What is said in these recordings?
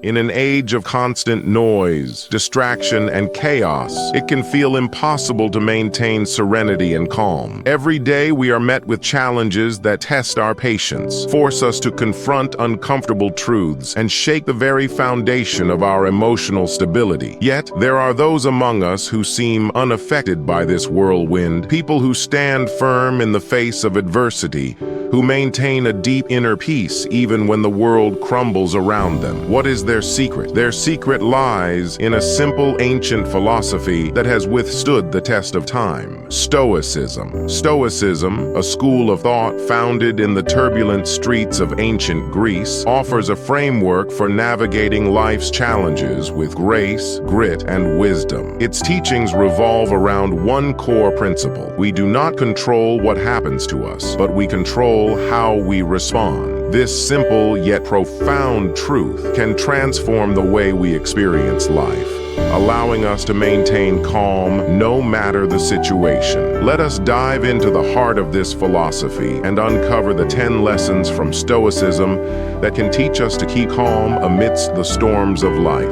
In an age of constant noise, distraction, and chaos, it can feel impossible to maintain serenity and calm. Every day we are met with challenges that test our patience, force us to confront uncomfortable truths, and shake the very foundation of our emotional stability. Yet, there are those among us who seem unaffected by this whirlwind, people who stand firm in the face of adversity, who maintain a deep inner peace even when the world crumbles around them. What is their secret? Their secret lies in a simple ancient philosophy that has withstood the test of time: Stoicism. Stoicism, a school of thought founded in the turbulent streets of ancient Greece, offers a framework for navigating life's challenges with grace, grit, and wisdom. Its teachings revolve around one core principle: we do not control what happens to us, but we control how we respond. This simple yet profound truth can transform the way we experience life, allowing us to maintain calm no matter the situation. Let us dive into the heart of this philosophy and uncover the 10 lessons from Stoicism that can teach us to keep calm amidst the storms of life.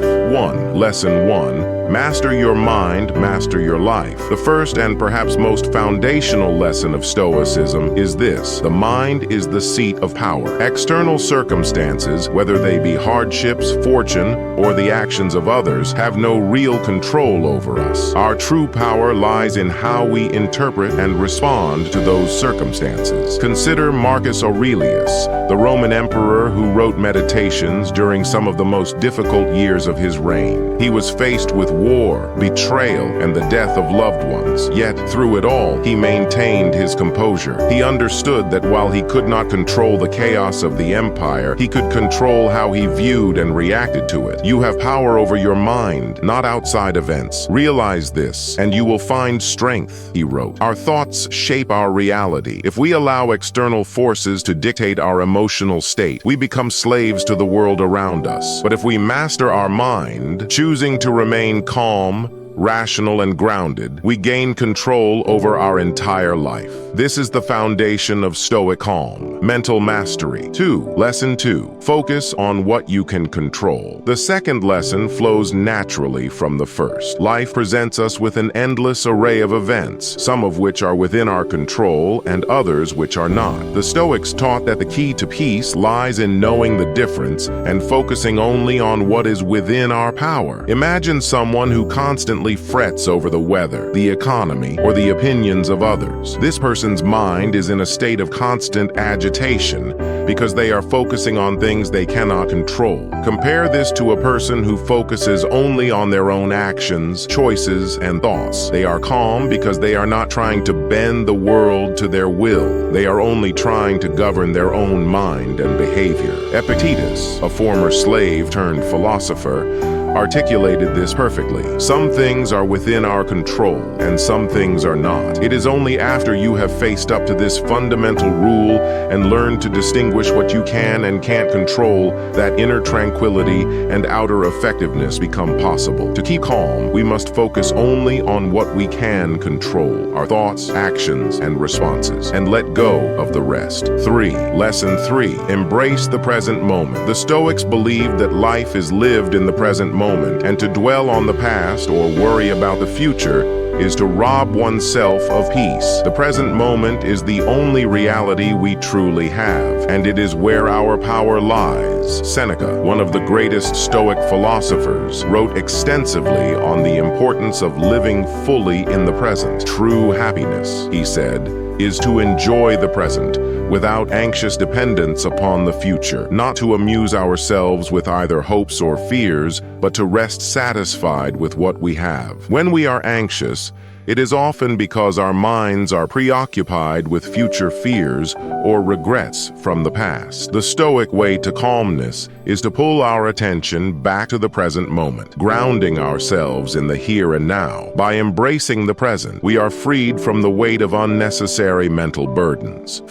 Lesson 1. Master your mind, master your life. The first and perhaps most foundational lesson of Stoicism is this: the mind is the seat of power. External circumstances, whether they be hardships, fortune, or the actions of others, have no real control over us. Our true power lies in how we interpret and respond to those circumstances. Consider Marcus Aurelius, the Roman emperor who wrote Meditations during some of the most difficult years of his reign. He was faced with war, betrayal, and the death of loved ones. Yet, through it all, he maintained his composure. He understood that while he could not control the chaos of the empire, he could control how he viewed and reacted to it. You have power over your mind, not outside events. Realize this, and you will find strength, he wrote. Our thoughts shape our reality. If we allow external forces to dictate our emotional state, we become slaves to the world around us. But if we master our mind, choosing to remain calm, rational, and grounded, we gain control over our entire life. This is the foundation of Stoic calm, mental mastery. Lesson 2. Focus on what you can control. The second lesson flows naturally from the first. Life presents us with an endless array of events, some of which are within our control and others which are not. The Stoics taught that the key to peace lies in knowing the difference and focusing only on what is within our power. Imagine someone who constantly frets over the weather, the economy, or the opinions of others. This person's mind is in a state of constant agitation because they are focusing on things they cannot control. Compare this to a person who focuses only on their own actions, choices, and thoughts. They are calm because they are not trying to bend the world to their will. They are only trying to govern their own mind and behavior. Epictetus, a former slave turned philosopher, articulated this perfectly. Some things are within our control, and some things are not. It is only after you have faced up to this fundamental rule and learned to distinguish what you can and can't control that inner tranquility and outer effectiveness become possible. To keep calm, we must focus only on what we can control: our thoughts, actions, and responses, and let go of the rest. Lesson 3. Embrace the present moment. The Stoics believed that life is lived in the present moment, and to dwell on the past or worry about the future is to rob oneself of peace. The present moment is the only reality we truly have, and it is where our power lies. Seneca, one of the greatest Stoic philosophers, wrote extensively on the importance of living fully in the present. True happiness, he said, is to enjoy the present without anxious dependence upon the future, not to amuse ourselves with either hopes or fears, but to rest satisfied with what we have. When we are anxious, it is often because our minds are preoccupied with future fears or regrets from the past. The Stoic way to calmness is to pull our attention back to the present moment, grounding ourselves in the here and now. By embracing the present, we are freed from the weight of unnecessary mental burdens.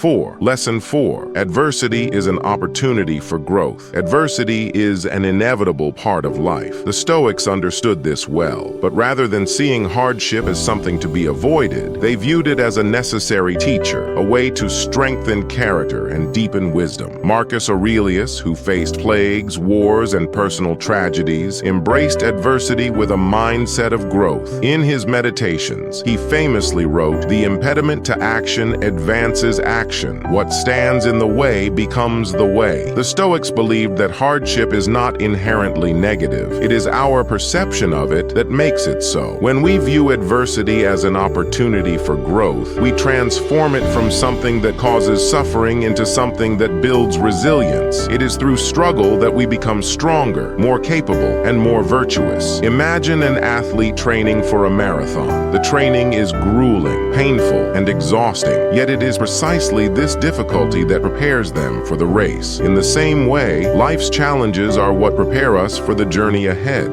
Lesson 4. Adversity is an opportunity for growth. Adversity is an inevitable part of life. The Stoics understood this well, but rather than seeing hardship as something something to be avoided. They viewed it as a necessary teacher, a way to strengthen character and deepen wisdom. Marcus Aurelius, who faced plagues, wars, and personal tragedies, embraced adversity with a mindset of growth. In his Meditations, he famously wrote, "The impediment to action advances action. What stands in the way becomes the way." The Stoics believed that hardship is not inherently negative. It is our perception of it that makes it so. When we view adversity as an opportunity for growth, we transform it from something that causes suffering into something that builds resilience. It is through struggle that we become stronger, more capable, and more virtuous. Imagine an athlete training for a marathon. The training is grueling, painful, and exhausting, yet it is precisely this difficulty that prepares them for the race. In the same way, life's challenges are what prepare us for the journey ahead.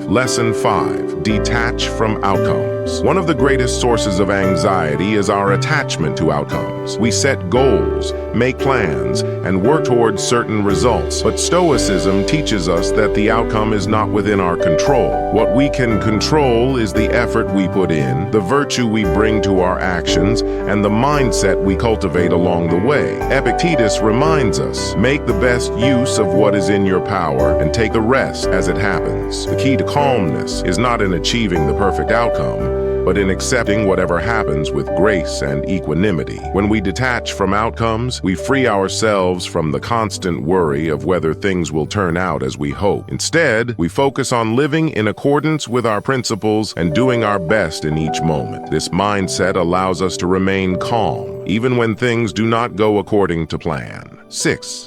Lesson 5. Detach from outcomes. One of the greatest sources of anxiety is our attachment to outcomes. We set goals, make plans, and work towards certain results. But Stoicism teaches us that the outcome is not within our control. What we can control is the effort we put in, the virtue we bring to our actions, and the mindset we cultivate along the way. Epictetus reminds us, make the best use of what is in your power and take the rest as it happens. The key to calmness is not in achieving the perfect outcome, but in accepting whatever happens with grace and equanimity. When we detach from outcomes, we free ourselves from the constant worry of whether things will turn out as we hope. Instead, we focus on living in accordance with our principles and doing our best in each moment. This mindset allows us to remain calm, even when things do not go according to plan.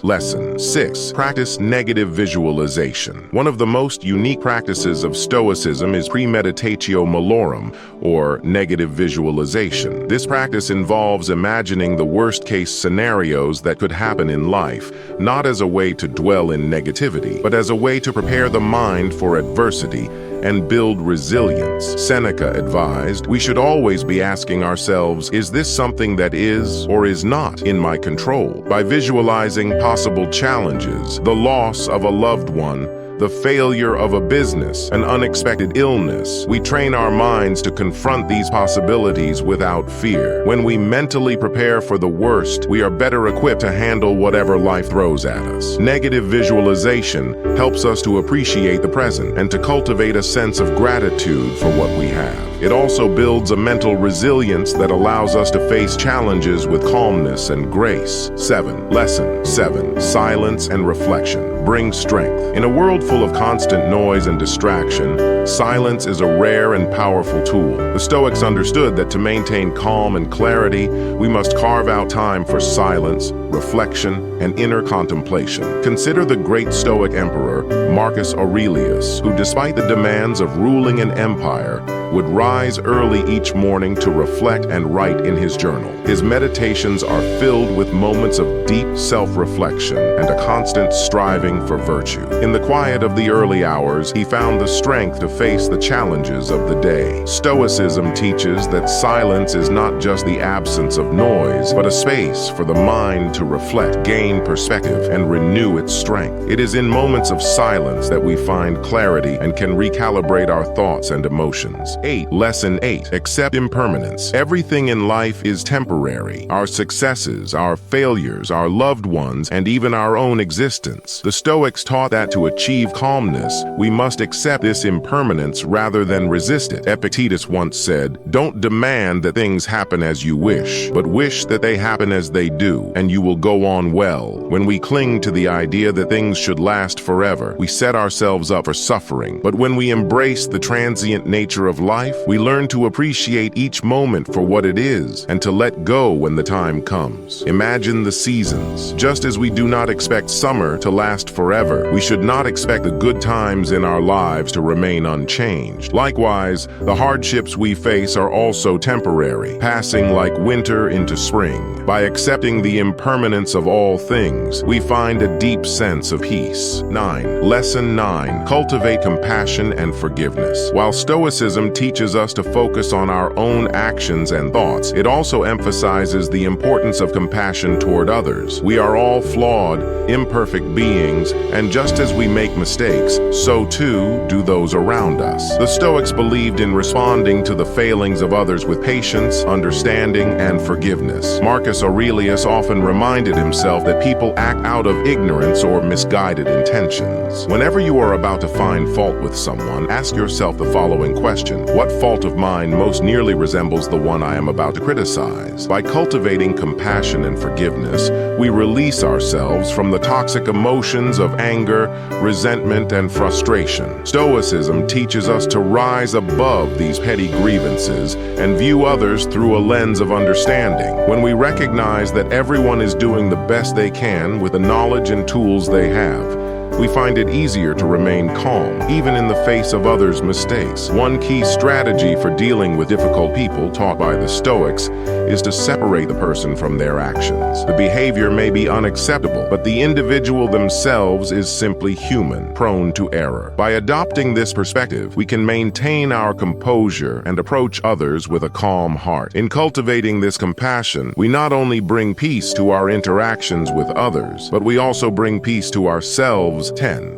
Lesson 6. Practice negative visualization. One of the most unique practices of Stoicism is premeditatio malorum, or negative visualization. This practice involves imagining the worst-case scenarios that could happen in life, not as a way to dwell in negativity, but as a way to prepare the mind for adversity and build resilience. Seneca advised, we should always be asking ourselves, is this something that is or is not in my control? By visualizing possible challenges, the loss of a loved one, the failure of a business, an unexpected illness, we train our minds to confront these possibilities without fear. When we mentally prepare for the worst, we are better equipped to handle whatever life throws at us. Negative visualization helps us to appreciate the present and to cultivate a sense of gratitude for what we have. It also builds a mental resilience that allows us to face challenges with calmness and grace. Lesson 7. Silence and reflection bring strength. In a world full of constant noise and distraction, silence is a rare and powerful tool. The Stoics understood that to maintain calm and clarity, we must carve out time for silence, reflection, and inner contemplation. Consider the great Stoic emperor, Marcus Aurelius, who despite the demands of ruling an empire, would rise early each morning to reflect and write in his journal. His meditations are filled with moments of deep self-reflection and a constant striving for virtue. In the quiet of the early hours, he found the strength to face the challenges of the day. Stoicism teaches that silence is not just the absence of noise, but a space for the mind to reflect, gain perspective, and renew its strength. It is in moments of silence that we find clarity and can recalibrate our thoughts and emotions. Lesson 8. Accept impermanence. Everything in life is temporary. Our successes, our failures, our loved ones, and even our own existence. The Stoics taught that to achieve calmness, we must accept this impermanence rather than resist it. Epictetus once said, "Don't demand that things happen as you wish, but wish that they happen as they do, and you will go on well." When we cling to the idea that things should last forever, we set ourselves up for suffering. But when we embrace the transient nature of life, we learn to appreciate each moment for what it is and to let go when the time comes. Imagine the seasons. Just as we do not expect summer to last forever, we should not expect the good times in our lives to remain unchanged. Likewise, the hardships we face are also temporary, passing like winter into spring. By accepting the impermanence of all things, we find a deep sense of peace. Lesson 9. Cultivate compassion and forgiveness. While Stoicism teaches us to focus on our own actions and thoughts. It also emphasizes the importance of compassion toward others. We are all flawed, imperfect beings, and just as we make mistakes, so too do those around us. The Stoics believed in responding to the failings of others with patience, understanding, and forgiveness. Marcus Aurelius often reminded himself that people act out of ignorance or misguided intentions. Whenever you are about to find fault with someone, ask yourself the following question: what fault of mine most nearly resembles the one I am about to criticize? By cultivating compassion and forgiveness, we release ourselves from the toxic emotions of anger, resentment, and frustration. Stoicism teaches us to rise above these petty grievances and view others through a lens of understanding. When we recognize that everyone is doing the best they can with the knowledge and tools they have, we find it easier to remain calm, even in the face of others' mistakes. One key strategy for dealing with difficult people taught by the Stoics is to separate the person from their actions. The behavior may be unacceptable, but the individual themselves is simply human, prone to error. By adopting this perspective, we can maintain our composure and approach others with a calm heart. In cultivating this compassion, we not only bring peace to our interactions with others, but we also bring peace to ourselves.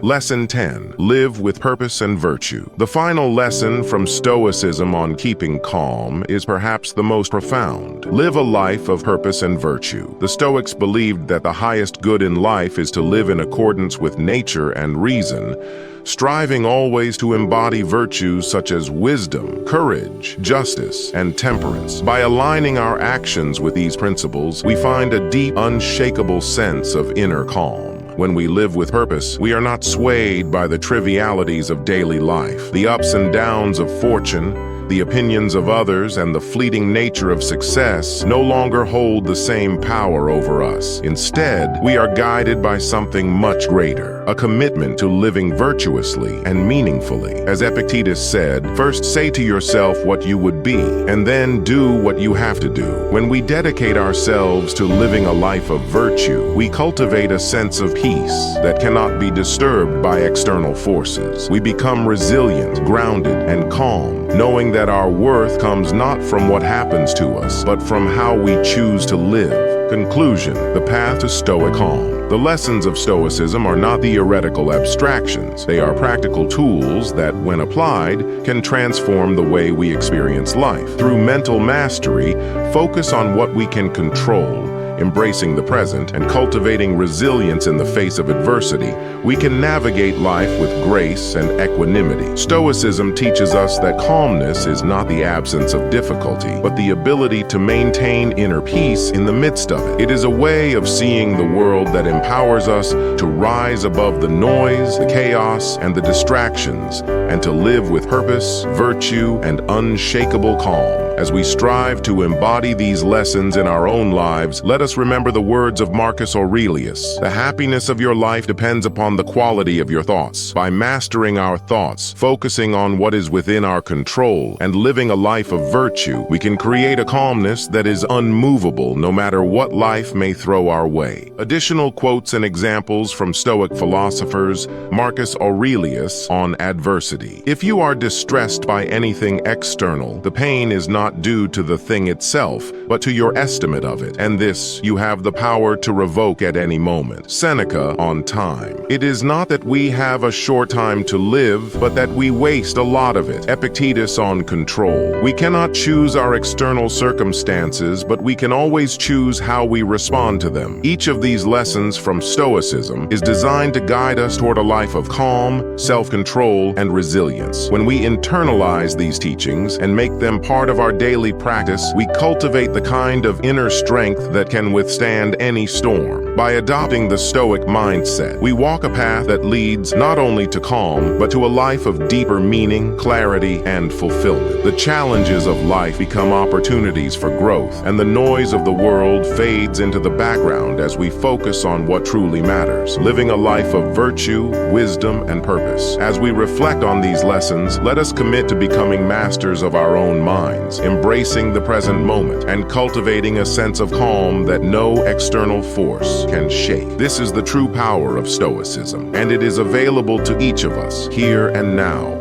Lesson 10. Live with purpose and virtue. The final lesson from Stoicism on keeping calm is perhaps the most profound. Live a life of purpose and virtue. The Stoics believed that the highest good in life is to live in accordance with nature and reason, striving always to embody virtues such as wisdom, courage, justice, and temperance. By aligning our actions with these principles, we find a deep, unshakable sense of inner calm. When we live with purpose, we are not swayed by the trivialities of daily life, the ups and downs of fortune, the opinions of others, and the fleeting nature of success no longer hold the same power over us. Instead, we are guided by something much greater, a commitment to living virtuously and meaningfully. As Epictetus said, first say to yourself what you would be, and then do what you have to do. When we dedicate ourselves to living a life of virtue, we cultivate a sense of peace that cannot be disturbed by external forces. We become resilient, grounded, and calm, knowing that our worth comes not from what happens to us, but from how we choose to live. Conclusion: the path to Stoic calm. The lessons of Stoicism are not theoretical abstractions. They are practical tools that, when applied, can transform the way we experience life. Through mental mastery, focus on what we can control, embracing the present, and cultivating resilience in the face of adversity, we can navigate life with grace and equanimity. Stoicism teaches us that calmness is not the absence of difficulty, but the ability to maintain inner peace in the midst of it. It is a way of seeing the world that empowers us to rise above the noise, the chaos, and the distractions, and to live with purpose, virtue, and unshakable calm. As we strive to embody these lessons in our own lives, let us remember the words of Marcus Aurelius: "The happiness of your life depends upon the quality of your thoughts." By mastering our thoughts, focusing on what is within our control, and living a life of virtue, we can create a calmness that is unmovable no matter what life may throw our way. Additional quotes and examples from Stoic philosophers: Marcus Aurelius on adversity. "If you are distressed by anything external, the pain is not due to the thing itself, but to your estimate of it, and this you have the power to revoke at any moment." Seneca on time. "It is not that we have a short time to live, but that we waste a lot of it." Epictetus on control. "We cannot choose our external circumstances, but we can always choose how we respond to them." Each of these lessons from Stoicism is designed to guide us toward a life of calm, self-control, and resilience. When we internalize these teachings and make them part of our daily practice, we cultivate the kind of inner strength that can withstand any storm. By adopting the Stoic mindset, we walk a path that leads not only to calm, but to a life of deeper meaning, clarity, and fulfillment. The challenges of life become opportunities for growth, and the noise of the world fades into the background as we focus on what truly matters, living a life of virtue, wisdom, and purpose. As we reflect on these lessons, let us commit to becoming masters of our own minds, embracing the present moment, and cultivating a sense of calm that no external force can shake. This is the true power of Stoicism, and it is available to each of us here and now.